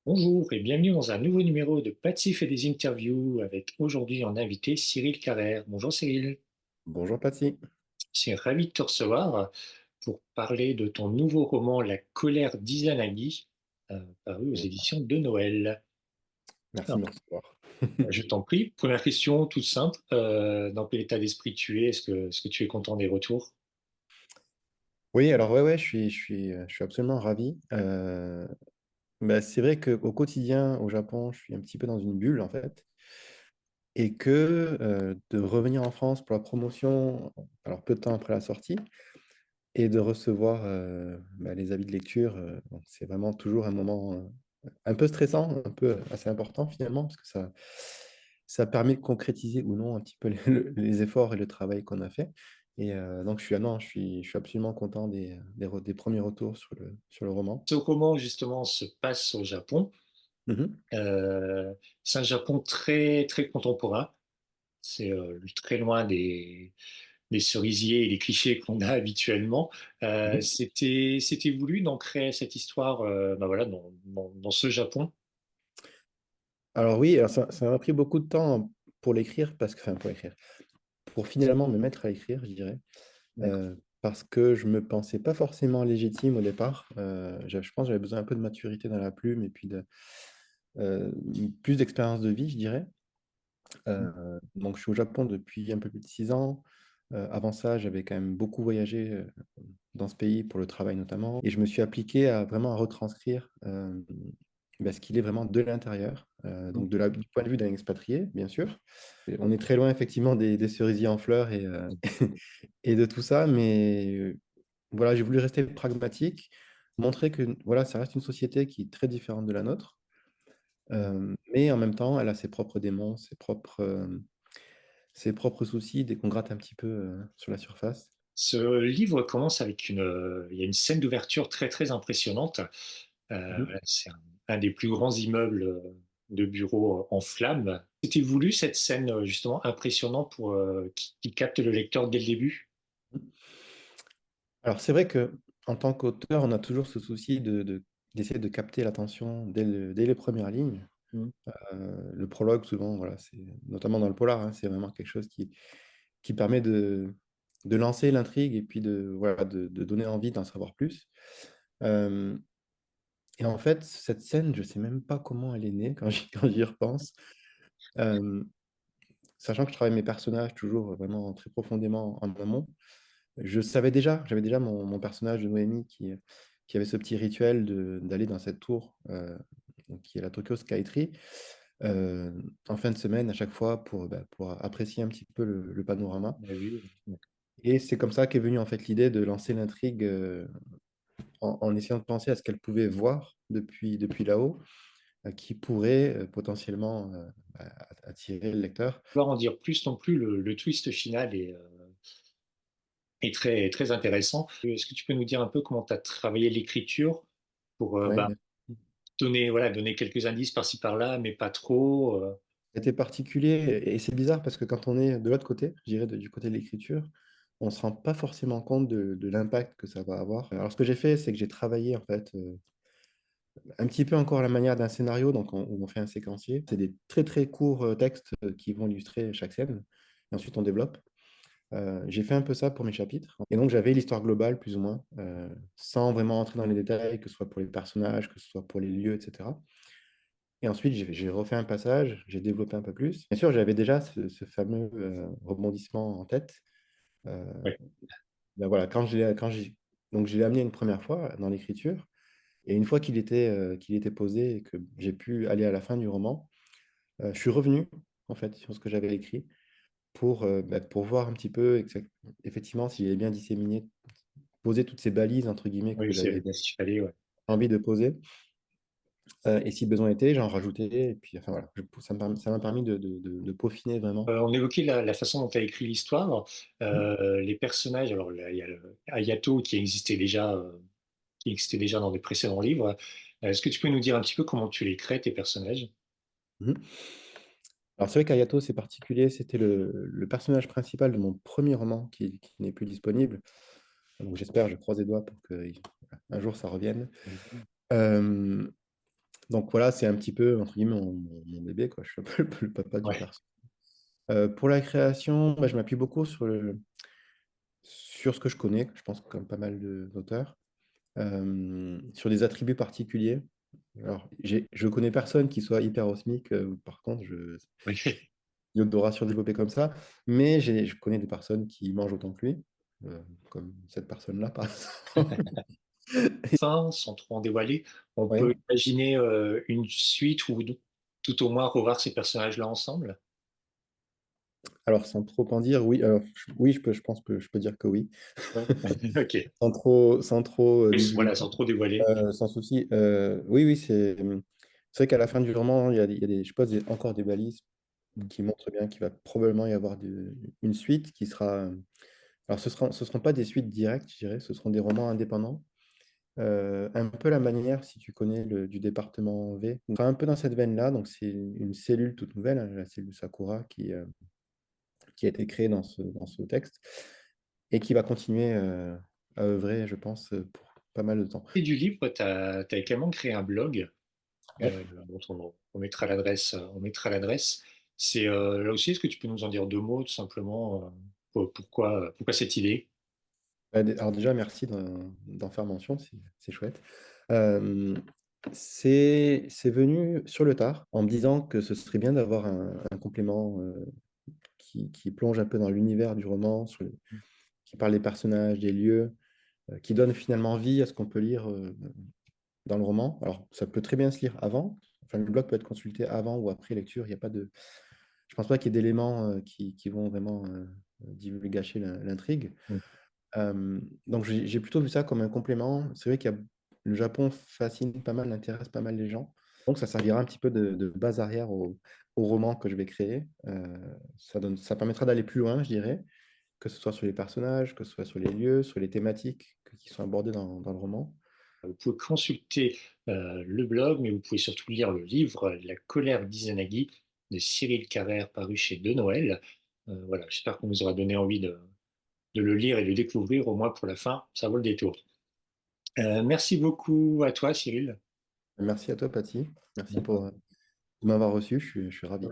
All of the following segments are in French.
Bonjour et bienvenue dans un nouveau numéro de Patif et des interviews avec aujourd'hui en invité Cyril Carrère. Bonjour Cyril, Bonjour Paty. je suis ravi de te recevoir pour parler de ton nouveau roman La colère d'Izanagi, paru aux éditions de Noël. Merci Alors, de me recevoir. je t'en prie, première question toute simple, dans quel état d'esprit tu es? Est-ce que tu es content des retours? Oui, alors ouais, je suis absolument ravi. Bah, c'est vrai qu'au quotidien, au Japon, je suis un petit peu dans une bulle en fait. Et que de revenir en France pour la promotion, alors peu de temps après la sortie, et de recevoir les avis de lecture, bon, c'est vraiment toujours un moment un peu stressant, un peu assez important finalement, parce que ça permet de concrétiser ou non un petit peu les efforts et le travail qu'on a fait. Et donc, non, je suis absolument content des premiers retours sur le roman. Ce roman justement se passe au Japon. Mhm. C'est un Japon très très contemporain. C'est très loin des cerisiers et les clichés qu'on a habituellement. Mhm. C'était voulu d'ancrer cette histoire voilà, dans ce Japon. Alors oui, alors ça m'a pris beaucoup de temps pour l'écrire, enfin pour l'écrire, pour finalement me mettre à écrire, je dirais. D'accord. Parce que je me pensais pas forcément légitime au départ. Je pense que j'avais besoin un peu de maturité dans la plume et puis euh, plus d'expérience de vie, je dirais. Donc, je suis au Japon depuis un peu plus de 6 ans. Avant ça, j'avais quand même beaucoup voyagé dans ce pays pour le travail notamment. Et je me suis appliqué à vraiment retranscrire ce qu'il est vraiment de l'intérieur, donc du point de vue d'un expatrié, bien sûr. Et on est très loin effectivement des cerisiers en fleurs et de tout ça, mais voilà, j'ai voulu rester pragmatique, montrer que voilà, ça reste une société qui est très différente de la nôtre, mais en même temps, elle a ses propres démons, ses propres soucis dès qu'on gratte un petit peu sur la surface. Ce livre commence avec il y a une scène d'ouverture très très impressionnante. Mhm. Voilà, c'est un des plus grands immeubles de bureaux en flammes. C'était voulu cette scène justement impressionnante pour qui capte le lecteur dès le début. Alors, c'est vrai que en tant qu'auteur, on a toujours ce souci d'essayer de capter l'attention dès les premières lignes. Mm. Le prologue, souvent, voilà, c'est notamment dans le polar, hein, c'est vraiment quelque chose qui permet de lancer l'intrigue et puis voilà, de donner envie d'en savoir plus. Euh, et en fait, cette scène, je ne sais même pas comment elle est née quand j'y repense. Euh, Sachant que je travaille mes personnages toujours vraiment très profondément en amont, j'avais déjà mon personnage de Noémie qui avait ce petit rituel d'aller dans cette tour qui est la Tokyo Skytree en fin de semaine à chaque fois pour apprécier un petit peu le panorama. On a vu. Et c'est comme ça qu'est venue en fait l'idée de lancer l'intrigue en essayant de penser à ce qu'elle pouvait voir depuis là-haut, qui pourrait potentiellement attirer le lecteur. Pas en dire plus non plus, le twist final est très, très intéressant. Est-ce que tu peux nous dire un peu comment tu as travaillé l'écriture pour Ouais, bien. donner quelques indices par-ci par-là, mais pas trop C'était particulier et c'est bizarre parce que quand on est de l'autre côté, je dirais du côté de l'écriture, on ne se rend pas forcément compte de l'impact que ça va avoir. Alors, ce que j'ai fait, c'est que j'ai travaillé en fait un petit peu encore à la manière d'un scénario, donc où on fait un séquencier. C'est des très très courts textes qui vont illustrer chaque scène, et ensuite on développe. J'ai fait un peu ça pour mes chapitres, et donc j'avais l'histoire globale plus ou moins, sans vraiment entrer dans les détails, que ce soit pour les personnages, que ce soit pour les lieux, etc. Et ensuite, j'ai refait un passage, j'ai développé un peu plus. Bien sûr, j'avais déjà ce fameux rebondissement en tête. Euh, ouais. voilà, donc je l'ai amené une première fois dans l'écriture. Et une fois qu'il était posé et que j'ai pu aller à la fin du roman, je suis revenu en fait sur ce que j'avais écrit pour voir un petit peu effectivement si j'avais bien disséminé, poser toutes ces balises entre guillemets Oui, que c'est j'avais bien ce qu'il fallait. Ouais. envie de poser. Et si besoin était, j'en rajoutais. Et puis enfin voilà, ça m'a permis de peaufiner vraiment. On évoquait la façon dont tu as écrit l'histoire. Les personnages, alors là, il y a Ayato qui existait déjà dans des précédents livres. Est-ce que tu peux nous dire un petit peu comment tu les crées, tes personnages? Mhm. Alors c'est vrai qu'Ayato, c'est particulier, c'était le personnage principal de mon premier roman qui n'est plus disponible. Donc j'espère, je croise les doigts pour que un jour ça revienne. Euh, Donc voilà, c'est un petit peu, entre guillemets, mon bébé, quoi. Je suis un peu le papa du Ouais. perso. Pour la création, bah, je m'appuie beaucoup sur ce que je connais, je pense comme pas mal d'auteurs, sur des attributs particuliers. Alors, je connais personne qui soit hyper osmique, par contre, Oui. une odorat surdéveloppé comme ça, mais je connais des personnes qui mangent autant que lui, comme cette personne-là, par exemple. Fin, sans trop en dévoiler, on Oui. peut imaginer une suite ou tout au moins revoir ces personnages-là ensemble. Alors, sans trop en dire, oui, oui, je pense que je peux dire que oui, Ouais. Ok. sans trop Oui, voilà, divulguer, sans trop dévoiler. sans souci. Oui, oui, c'est vrai qu'à la fin du roman, il y a des, je pose encore des balises qui montrent bien qu'il va probablement y avoir une suite qui sera. Alors, ce seront pas des suites directes, je dirais, ce seront des romans indépendants. Un peu la manière, si tu connais, du département V. On sera un peu dans cette veine-là, donc c'est une cellule toute nouvelle, hein, la cellule Sakura, qui a été créée dans ce texte et qui va continuer à œuvrer, je pense, pour pas mal de temps. Et du livre, tu as également créé un blog Ouais. dont on mettra l'adresse. On mettra l'adresse. C'est là aussi, est-ce que tu peux nous en dire deux mots, tout simplement, pourquoi cette idée? Alors déjà, merci d'en faire mention, c'est chouette. Euh, c'est venu sur le tard en me disant que ce serait bien d'avoir un complément qui plonge un peu dans l'univers du roman, qui parle des personnages, des lieux, qui donne finalement vie à ce qu'on peut lire dans le roman. Alors, ça peut très bien se lire avant. Enfin, le blog peut être consulté avant ou après lecture. Il y a pas de... Je pense pas qu'il y ait d'éléments qui vont vraiment gâcher l'intrigue. Donc, j'ai plutôt vu ça comme un complément. C'est vrai qu'il le Japon fascine pas mal, intéresse pas mal les gens. Donc, ça servira un petit peu de base arrière au roman que je vais créer. Ça permettra d'aller plus loin, je dirais, que ce soit sur les personnages, que ce soit sur les lieux, sur les thématiques qui sont abordées dans le roman. Vous pouvez consulter le blog, mais vous pouvez surtout lire le livre La colère d'Izanagi de Cyril Carrère, paru chez De Noël. Voilà, j'espère qu'on vous aura donné envie de le lire et de le découvrir, au moins pour la fin, ça vaut le détour. Merci beaucoup à toi, Cyril. Merci à toi, Patty. Merci de m'avoir reçu. Je suis ravi.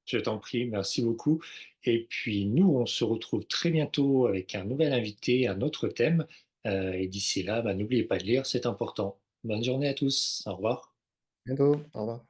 Je t'en prie, merci beaucoup. Et puis nous, on se retrouve très bientôt avec un nouvel invité, un autre thème. Et d'ici là, bah, n'oubliez pas de lire, c'est important. Bonne journée à tous. Au revoir. À bientôt. Au revoir.